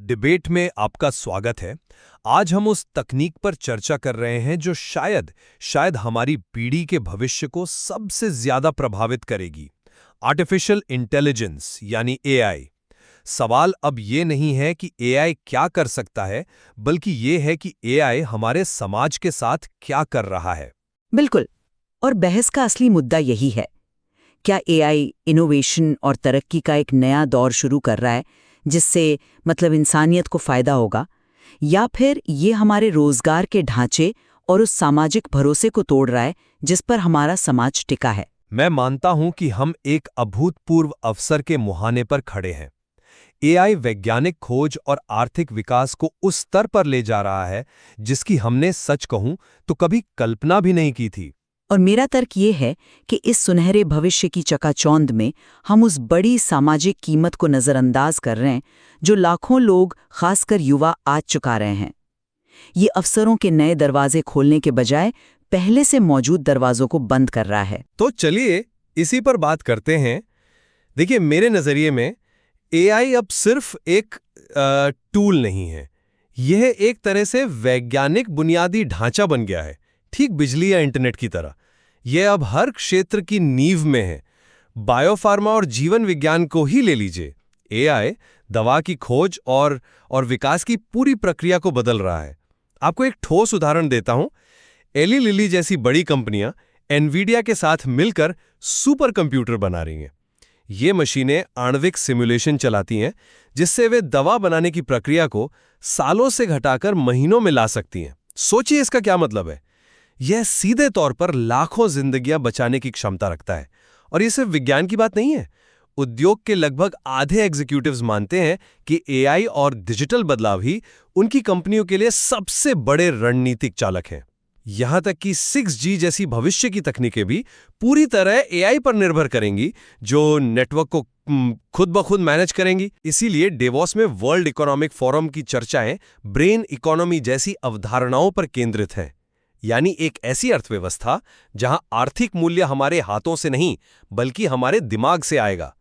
Debate में आपका स्वागत है। आज हम उस तकनीक पर चर्चा कर रहे हैं जो शायद हमारी पीढ़ी के भविष्य को सबसे ज्यादा प्रभावित करेगी। आर्टिफिशियल इंटेलिजेंस यानी एआई। सवाल अब ये नहीं है कि एआई क्या कर सकता है, बल्कि ये है कि एआई हमारे समाज के साथ क्या कर रहा है। बिल्कुल। और बहस का असली मुद्दा यही है। क्या एआई इनोवेशन और तरक्की का एक नया दौर शुरू कर रहा है जिससे इंसानियत को फायदा होगा, या फिर ये हमारे रोजगार के ढांचे और उस सामाजिक भरोसे को तोड़ रहा है जिस पर हमारा समाज टिका है? मैं मानता हूं कि हम एक अभूतपूर्व अवसर के मुहाने पर खड़े हैं। एआई वैज्ञानिक खोज और आर्थिक विकास को उस स्तर पर ले जा रहा है जिसकी हमने सच कहूं तो कभी कल्पना भी नहीं की थी। और मेरा तर्क ये है कि इस सुनहरे भविष्य की चकाचौंध में हम उस बड़ी सामाजिक कीमत को नज़रअंदाज कर रहे हैं जो लाखों लोग, खासकर युवा, आज चुका रहे हैं। ये अवसरों के नए दरवाजे खोलने के बजाय पहले से मौजूद दरवाजों को बंद कर रहा है। तो चलिए इसी पर बात करते हैं। देखिए, मेरे नज़रिए में एआई अब सिर्फ एक टूल नहीं है, यह एक तरह से वैज्ञानिक बुनियादी ढांचा बन गया है, ठीक बिजली या इंटरनेट की तरह। यह अब हर क्षेत्र की नींव में है। बायोफार्मा और जीवन विज्ञान को ही ले लीजिए। एआई दवा की खोज और विकास की पूरी प्रक्रिया को बदल रहा है। आपको एक ठोस उदाहरण देता हूं। एली लिली जैसी बड़ी कंपनियां एनवीडिया के साथ मिलकर सुपर कंप्यूटर बना रही हैं। ये मशीनें आणविक सिमुलेशन चलाती हैं जिससे वे दवा बनाने की प्रक्रिया को सालों से घटाकर महीनों में ला सकती हैं। सोचिए इसका क्या मतलब है। यह सीधे तौर पर लाखों जिंदगियां बचाने की क्षमता रखता है। और ये सिर्फ विज्ञान की बात नहीं है। उद्योग के लगभग आधे एग्जीक्यूटिव्स मानते हैं कि एआई और डिजिटल बदलाव ही उनकी कंपनियों के लिए सबसे बड़े रणनीतिक चालक हैं। यहां तक कि 6G जैसी भविष्य की तकनीकें भी पूरी तरह एआई पर निर्भर करेंगी, जो नेटवर्क को खुद ब खुद मैनेज करेंगी। इसीलिए डेवोस में वर्ल्ड इकोनॉमिक फोरम की चर्चाएं ब्रेन इकोनॉमी जैसी अवधारणाओं पर केंद्रित हैं। यानी एक ऐसी अर्थव्यवस्था जहां आर्थिक मूल्य हमारे हाथों से नहीं बल्कि हमारे दिमाग से आएगा।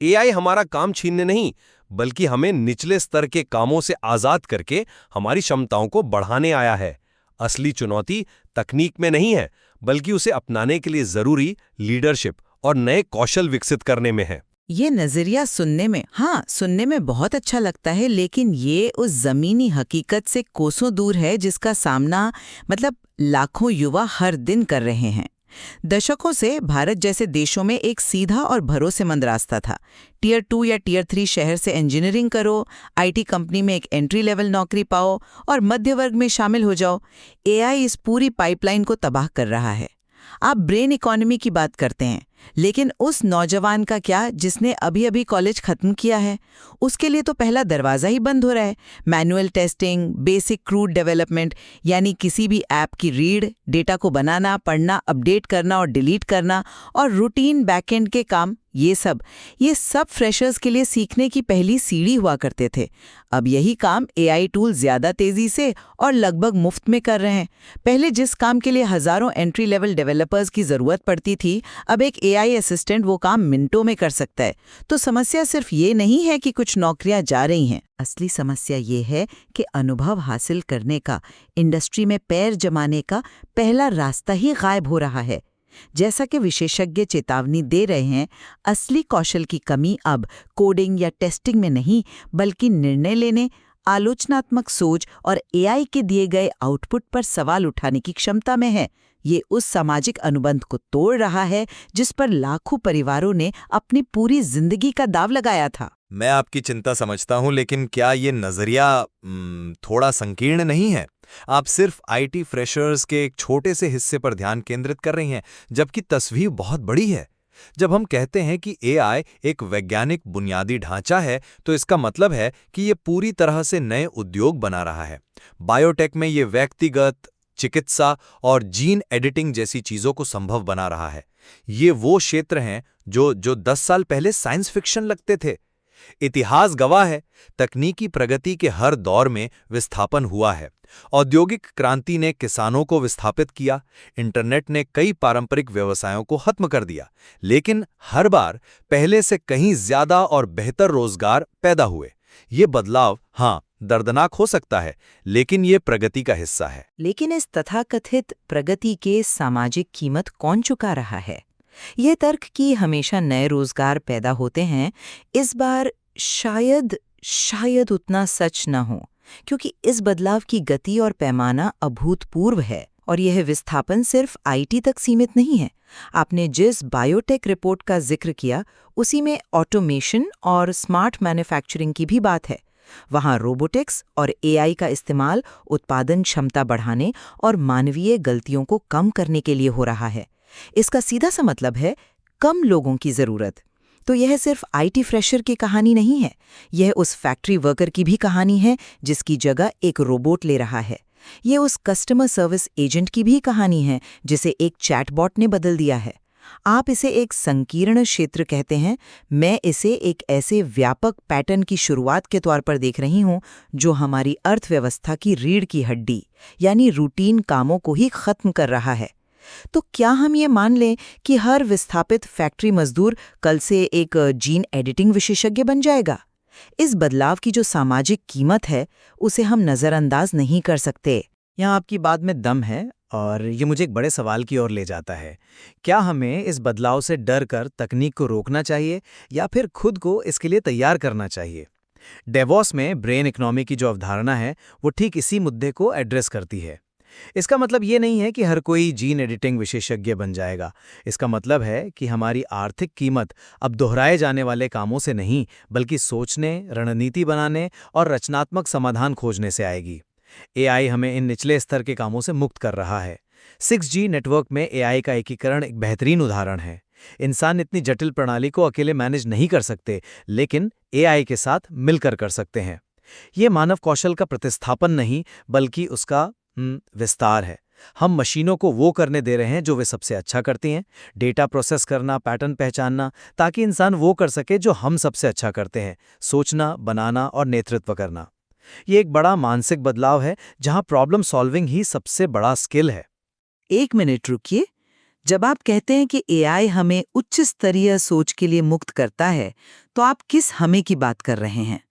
एआई हमारा काम छीनने नहीं बल्कि हमें निचले स्तर के कामों से आजाद करके हमारी क्षमताओं को बढ़ाने आया है। असली चुनौती तकनीक में नहीं है बल्कि उसे अपनाने के लिए जरूरी लीडरशिप और नए कौशल विकसित करने में है। ये नजरिया सुनने में बहुत अच्छा लगता है, लेकिन ये उस जमीनी हकीकत से कोसों दूर है जिसका सामना लाखों युवा हर दिन कर रहे हैं। दशकों से भारत जैसे देशों में एक सीधा और भरोसेमंद रास्ता था। टियर 2 या टियर 3 शहर से इंजीनियरिंग करो, आईटी कंपनी में एक एंट्री लेवल नौकरी पाओ और मध्य वर्ग में शामिल हो जाओ। एआई इस पूरी पाइपलाइन को तबाह कर रहा है। आप ब्रेन इकोनॉमी की बात करते हैं, लेकिन उस नौजवान का क्या जिसने अभी अभी कॉलेज खत्म किया है? उसके लिए तो पहला दरवाजा ही बंद हो रहा है। Manual testing, basic crude development, यानी किसी भी ऐप की रीड, डेटा को बनाना, पढ़ना, अपडेट करना और डिलीट करना, और रूटीन बैकएंड के काम, ये सब फ्रेशर्स के लिए सीखने की पहली सीढ़ी हुआ करते थे। अब यही काम एआई टूल ज्यादा तेजी से और लगभग मुफ्त में कर रहे हैं। पहले जिस काम के लिए हजारों एंट्री लेवल डेवलपर्स की जरूरत पड़ती थी, अब एक एआई असिस्टेंट वो काम मिनटों में कर सकता है। तो समस्या सिर्फ ये नहीं है कि कुछ नौकरियां जा रही हैं। असली समस्या ये है कि अनुभव हासिल करने का, इंडस्ट्री में पैर जमाने का पहला रास्ता ही गायब हो रहा है। जैसा कि विशेषज्ञ चेतावनी दे रहे हैं, असली कौशल की कमी अब कोडिंग या टेस्टिंग में नहीं बल्कि निर्णय लेने, आलोचनात्मक सोच और एआई के दिए गए आउटपुट पर सवाल उठाने की क्षमता में है। ये उस सामाजिक अनुबंध को तोड़ रहा है जिस पर लाखों परिवारों ने अपनी पूरी जिंदगी का दाव लगाया था। मैं आपकी चिंता समझता हूं, लेकिन क्या ये नजरिया थोड़ा संकीर्ण नहीं है? आप सिर्फ आईटी फ्रेशर्स के एक छोटे से हिस्से पर ध्यान केंद्रित कर रही हैं, जबकि तस्वीर बहुत बड़ी है। जब हम कहते हैं कि एआई एक वैज्ञानिक बुनियादी ढांचा है, तो इसका मतलब है कि ये पूरी तरह से नए उद्योग बना रहा है। बायोटेक में ये व्यक्तिगत, चिकित्सा और जीन एडिटिंग जैसी चीजों को संभव बना रहा है। ये वो क्षेत्र हैं जो 10 साल पहले साइंस फिक्शन लगते थे। इतिहास गवाह है, तकनीकी प्रगति के हर दौर में विस्थापन हुआ है। औद्योगिक क्रांति ने किसानों को विस्थापित किया, इंटरनेट ने कई पारंपरिक व्यवसायों को खत्म कर दिया, लेकिन हर बार पहले से कहीं ज्यादा और बेहतर रोजगार पैदा हुए। ये बदलाव हाँ दर्दनाक हो सकता है, लेकिन ये प्रगति का हिस्सा है। लेकिन इस तथाकथित प्रगति के सामाजिक कीमत कौन चुका रहा है? यह तर्क कि हमेशा नए रोजगार पैदा होते हैं, इस बार शायद उतना सच न हो, क्योंकि इस बदलाव की गति और पैमाना अभूतपूर्व है और यह विस्थापन सिर्फ आईटी तक सीमित नहीं है। आपने जिस बायोटेक रिपोर्ट का जिक्र किया, उसी में ऑटोमेशन और स्मार्ट मैन्युफैक्चरिंग की भी बात है। वहाँ रोबोटिक्स और एआई का इस्तेमाल उत्पादन क्षमता बढ़ाने और मानवीय गलतियों को कम करने के लिए हो रहा है। इसका सीधा सा मतलब है कम लोगों की जरूरत। तो यह सिर्फ आईटी फ्रेशर की कहानी नहीं है, यह उस फैक्ट्री वर्कर की भी कहानी है जिसकी जगह एक रोबोट ले रहा है। ये उस कस्टमर सर्विस एजेंट की भी कहानी है जिसे एक चैटबॉट ने बदल दिया है। आप इसे एक संकीर्ण क्षेत्र कहते हैं, मैं इसे एक ऐसे व्यापक पैटर्न की शुरुआत के तौर पर देख रही हूं जो हमारी अर्थव्यवस्था की रीढ़ की हड्डी यानी रूटीन कामों को ही खत्म कर रहा है। तो क्या हम ये मान लें कि हर विस्थापित फैक्ट्री मजदूर कल से एक जीन एडिटिंग विशेषज्ञ बन जाएगा? इस बदलाव की जो सामाजिक कीमत है उसे हम नज़रअंदाज नहीं कर सकते। यहाँ आपकी बात में दम है और ये मुझे एक बड़े सवाल की ओर ले जाता है। क्या हमें इस बदलाव से डर कर तकनीक को रोकना चाहिए या फिर खुद को इसके लिए तैयार करना चाहिए? डेवॉस में ब्रेन इकोनॉमी की जो अवधारणा है वो ठीक इसी मुद्दे को एड्रेस करती है। इसका मतलब ये नहीं है कि हर कोई जीन एडिटिंग विशेषज्ञ बन जाएगा। इसका मतलब है कि हमारी आर्थिक कीमत अब दोहराए जाने वाले कामों से नहीं, बल्कि सोचने, रणनीति बनाने और रचनात्मक समाधान खोजने से आएगी। एआई हमें इन निचले स्तर के कामों से मुक्त कर रहा है। 6G नेटवर्क में एआई का एकीकरण एक बेहतरीन उदाहरण है। इंसान इतनी जटिल प्रणाली को अकेले मैनेज नहीं कर सकते, लेकिन एआई के साथ मिलकर कर सकते हैं। ये मानव कौशल का प्रतिस्थापन नहीं, बल्कि उसका विस्तार है। हम मशीनों को वो करने दे रहे हैं जो वे सबसे अच्छा करती हैं, डेटा प्रोसेस करना, पैटर्न पहचानना, ताकि इंसान वो कर सके जो हम सबसे अच्छा करते हैं, सोचना, बनाना और नेतृत्व करना। ये एक बड़ा मानसिक बदलाव है जहां प्रॉब्लम सॉल्विंग ही सबसे बड़ा स्किल है। एक मिनट रुकिए। जब आप कहते हैं कि एआई हमें उच्च स्तरीय सोच के लिए मुक्त करता है, तो आप किस हमें की बात कर रहे हैं?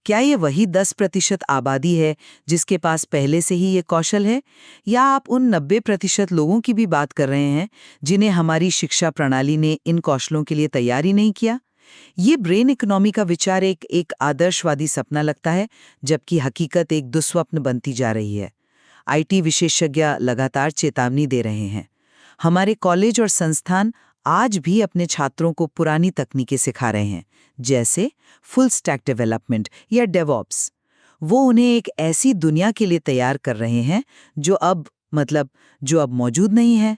क्या ये वही 10% आबादी है जिसके पास पहले से ही ये कौशल है, या आप उन 90% लोगों की भी बात कर रहे हैं जिन्हें हमारी शिक्षा प्रणाली ने इन कौशलों के लिए तैयार ही नहीं किया? ये ब्रेन इकोनॉमी का विचार एक आदर्शवादी सपना लगता है, जबकि हकीकत एक दुस्वप्न बनती जा रही है। आईटी विशेषज्ञ लगातार चेतावनी दे रहे हैं। हमारे कॉलेज और संस्थान आज भी अपने छात्रों को पुरानी तकनीकें सिखा रहे हैं, जैसे फुल स्टैक डेवलपमेंट या डेवऑप्स। वो उन्हें एक ऐसी दुनिया के लिए तैयार कर रहे हैं जो अब मौजूद नहीं है।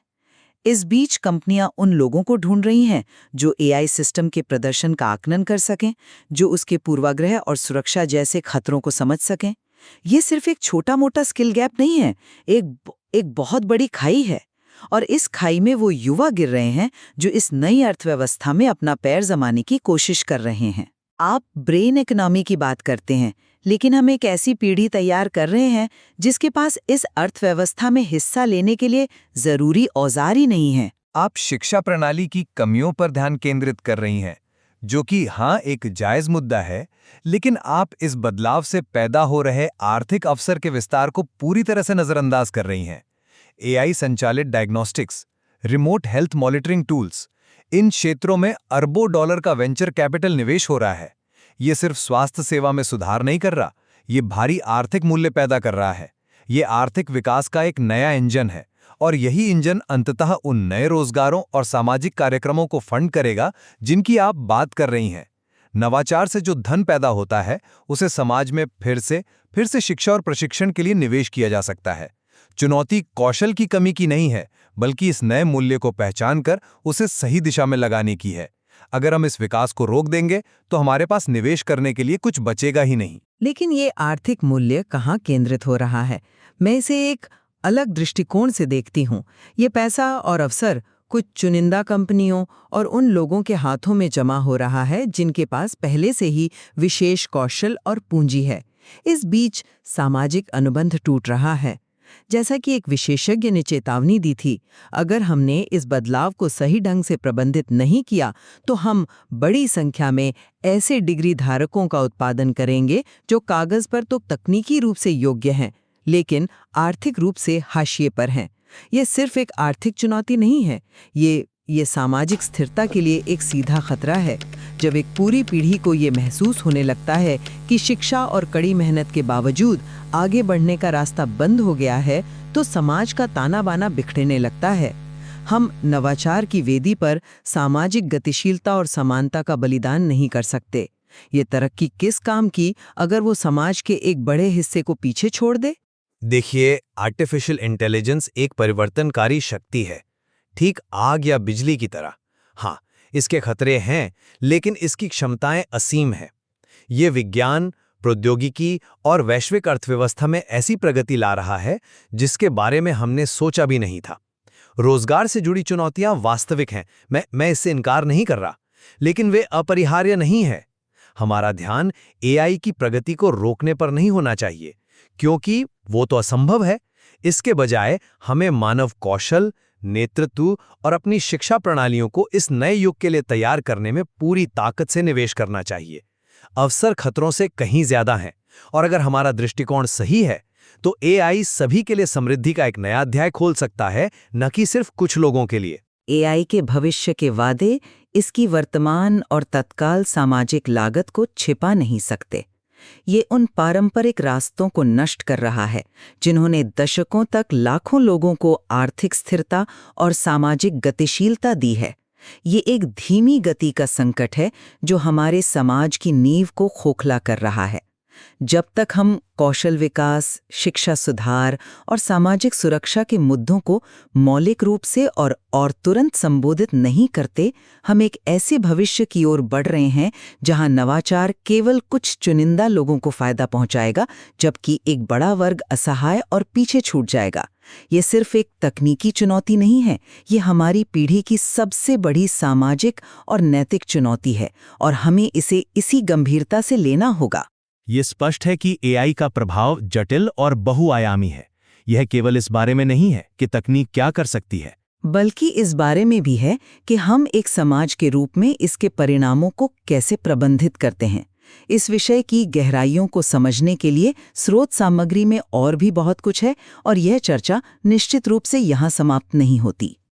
इस बीच कंपनियां उन लोगों को ढूंढ रही हैं जो एआई सिस्टम के प्रदर्शन का आकलन कर सकें, जो उसके पूर्वाग्रह और सुरक्षा जैसे खतरों को समझ सकें। ये सिर्फ एक छोटा-मोटा स्किल गैप नहीं है, एक बहुत बड़ी खाई है। और इस खाई में वो युवा गिर रहे हैं जो इस नई अर्थव्यवस्था में अपना पैर जमाने की कोशिश कर रहे हैं। आप ब्रेन इकोनॉमी की बात करते हैं, लेकिन हम एक ऐसी पीढ़ी तैयार कर रहे हैं जिसके पास इस अर्थव्यवस्था में हिस्सा लेने के लिए जरूरी औजार ही नहीं है। आप शिक्षा प्रणाली की कमियों पर ध्यान केंद्रित कर रही हैं, जो कि हाँ एक जायज मुद्दा है, लेकिन आप इस बदलाव से पैदा हो रहे आर्थिक अवसर के विस्तार को पूरी तरह से नजरअंदाज कर रही हैं। एआई संचालित diagnostics, remote health monitoring tools, इन क्षेत्रों में अरबों डॉलर का वेंचर कैपिटल निवेश हो रहा है। ये सिर्फ स्वास्थ्य सेवा में सुधार नहीं कर रहा, ये भारी आर्थिक मूल्य पैदा कर रहा है। ये आर्थिक विकास का एक नया इंजन है, और यही इंजन अंततः उन नए रोजगारों और सामाजिक कार्यक्रमों को फंड करेगा जिनकी आप बात कर रही हैं। नवाचार से जो धन पैदा होता है, उसे समाज में फिर से शिक्षा और प्रशिक्षण के लिए निवेश किया जा सकता है। चुनौती कौशल की कमी की नहीं है, बल्कि इस नए मूल्य को पहचान कर उसे सही दिशा में लगाने की है। अगर हम इस विकास को रोक देंगे तो हमारे पास निवेश करने के लिए कुछ बचेगा ही नहीं। लेकिन ये आर्थिक मूल्य कहाँ केंद्रित हो रहा है? मैं इसे एक अलग दृष्टिकोण से देखती हूँ। ये पैसा और अवसर कुछ चुनिंदा कंपनियों और उन लोगों के हाथों में जमा हो रहा है जिनके पास पहले से ही विशेष कौशल और पूंजी है। इस बीच सामाजिक अनुबंध टूट रहा है। जैसा कि एक विशेषज्ञ ने चेतावनी दी थी, अगर हमने इस बदलाव को सही ढंग से प्रबंधित नहीं किया तो हम बड़ी संख्या में ऐसे डिग्री धारकों का उत्पादन करेंगे जो कागज पर तो तकनीकी रूप से योग्य हैं, लेकिन आर्थिक रूप से हाशिए पर हैं। ये सिर्फ एक आर्थिक चुनौती नहीं है, ये सामाजिक स्थिरता के लिए एक सीधा खतरा है। जब एक पूरी पीढ़ी को ये महसूस होने लगता है कि शिक्षा और कड़ी मेहनत के बावजूद आगे बढ़ने का रास्ता बंद हो गया है, तो समाज का ताना बाना बिखरने लगता है। हम नवाचार की वेदी पर सामाजिक गतिशीलता और समानता का बलिदान नहीं कर सकते। ये तरक्की किस काम की अगर वो समाज के एक बड़े हिस्से को पीछे छोड़ दे? देखिए, आर्टिफिशियल इंटेलिजेंस एक परिवर्तनकारी शक्ति है, ठीक आग या बिजली की तरह। हाँ, इसके खतरे हैं, लेकिन इसकी क्षमताएं असीम हैं। ये विज्ञान, प्रौद्योगिकी और वैश्विक अर्थव्यवस्था में ऐसी प्रगति ला रहा है जिसके बारे में हमने सोचा भी नहीं था। रोजगार से जुड़ी चुनौतियां वास्तविक हैं, मैं इससे इनकार नहीं कर रहा, लेकिन वे अपरिहार्य नहीं है। हमारा ध्यान एआई की प्रगति को रोकने पर नहीं होना चाहिए, क्योंकि वो तो असंभव है। इसके बजाय हमें मानव कौशल, नेतृत्व और अपनी शिक्षा प्रणालियों को इस नए युग के लिए तैयार करने में पूरी ताकत से निवेश करना चाहिए। अवसर खतरों से कहीं ज्यादा हैं, और अगर हमारा दृष्टिकोण सही है तो एआई सभी के लिए समृद्धि का एक नया अध्याय खोल सकता है, न कि सिर्फ कुछ लोगों के लिए। एआई के भविष्य के वादे इसकी वर्तमान और तत्काल सामाजिक लागत को छिपा नहीं सकते। ये उन पारंपरिक रास्तों को नष्ट कर रहा है जिन्होंने दशकों तक लाखों लोगों को आर्थिक स्थिरता और सामाजिक गतिशीलता दी है। ये एक धीमी गति का संकट है जो हमारे समाज की नींव को खोखला कर रहा है। जब तक हम कौशल विकास, शिक्षा सुधार और सामाजिक सुरक्षा के मुद्दों को मौलिक रूप से और तुरंत संबोधित नहीं करते, हम एक ऐसे भविष्य की ओर बढ़ रहे हैं जहां नवाचार केवल कुछ चुनिंदा लोगों को फायदा पहुंचाएगा, जबकि एक बड़ा वर्ग असहाय और पीछे छूट जाएगा। ये सिर्फ एक तकनीकी चुनौती नहीं है, ये हमारी पीढ़ी की सबसे बड़ी सामाजिक और नैतिक चुनौती है, और हमें इसे इसी गंभीरता से लेना होगा। ये स्पष्ट है कि एआई का प्रभाव जटिल और बहुआयामी है। यह केवल इस बारे में नहीं है कि तकनीक क्या कर सकती है, बल्कि इस बारे में भी है कि हम एक समाज के रूप में इसके परिणामों को कैसे प्रबंधित करते हैं। इस विषय की गहराइयों को समझने के लिए स्रोत सामग्री में और भी बहुत कुछ है, और यह चर्चा निश्चित रूप से यहाँ समाप्त नहीं होती।